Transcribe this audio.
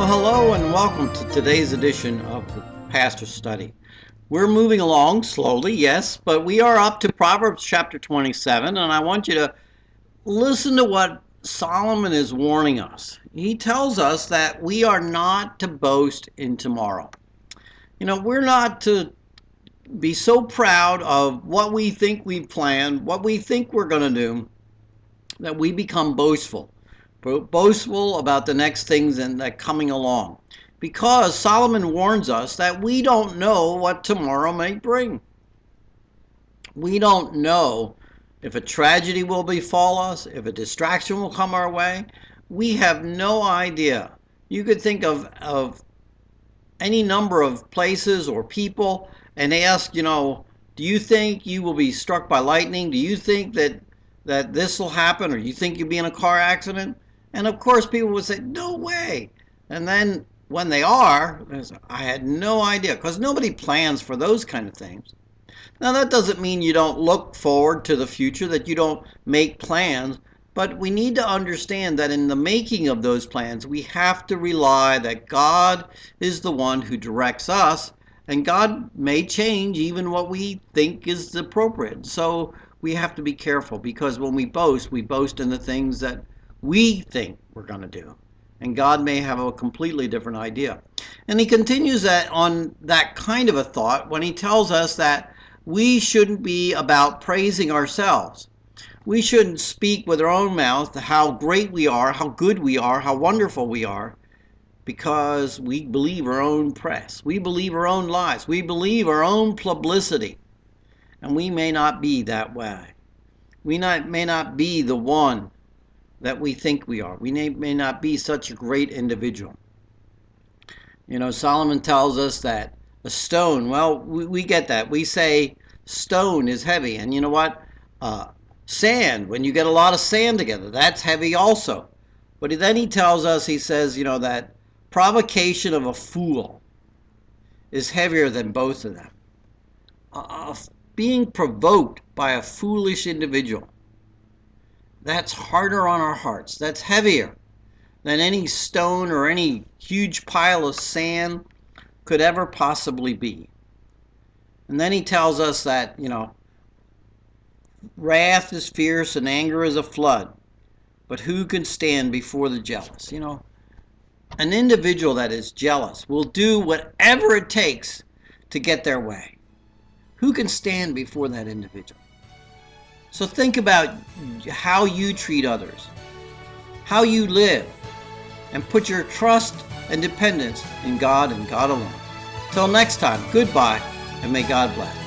Well, hello and welcome to today's edition of the Pastor Study. We're moving along slowly, yes, but we are up to Proverbs chapter 27, and I want you to listen to what Solomon is warning us. He tells us that we are not to boast in tomorrow. We're not to be so proud of what we think we've planned, what we think we're going to do, that we become boastful about the next things and that coming along. Because Solomon warns us that we don't know what tomorrow may bring. We don't know if a tragedy will befall us, if a distraction will come our way. We have no idea. You could think of any number of places or people and ask, do you think you will be struck by lightning? Do you think that this will happen? Or you think you'll be in a car accident? And of course people would say, no way. And then when they are, I had no idea, because nobody plans for those kind of things. Now that doesn't mean you don't look forward to the future, that you don't make plans, but we need to understand that in the making of those plans, we have to rely that God is the one who directs us, and God may change even what we think is appropriate. So we have to be careful, because when we boast in the things that we think we're going to do. And God may have a completely different idea. And he continues that on that kind of a thought when he tells us that we shouldn't be about praising ourselves. We shouldn't speak with our own mouth how great we are, how good we are, how wonderful we are, because we believe our own press. We believe our own lies. We believe our own publicity. And we may not be that way. We may not be the one that we think we are. We may not be such a great individual. Solomon tells us that a stone, well, we get that. We say stone is heavy. And you know what? Sand, when you get a lot of sand together, that's heavy also. But then he tells us, he says, that provocation of a fool is heavier than both of them. Being provoked by a foolish individual, that's harder on our hearts. That's heavier than any stone or any huge pile of sand could ever possibly be. And then he tells us that, wrath is fierce and anger is a flood, but who can stand before the jealous? An individual that is jealous will do whatever it takes to get their way. Who can stand before that individual? So think about how you treat others, how you live, and put your trust and dependence in God and God alone. Till next time, goodbye, and may God bless.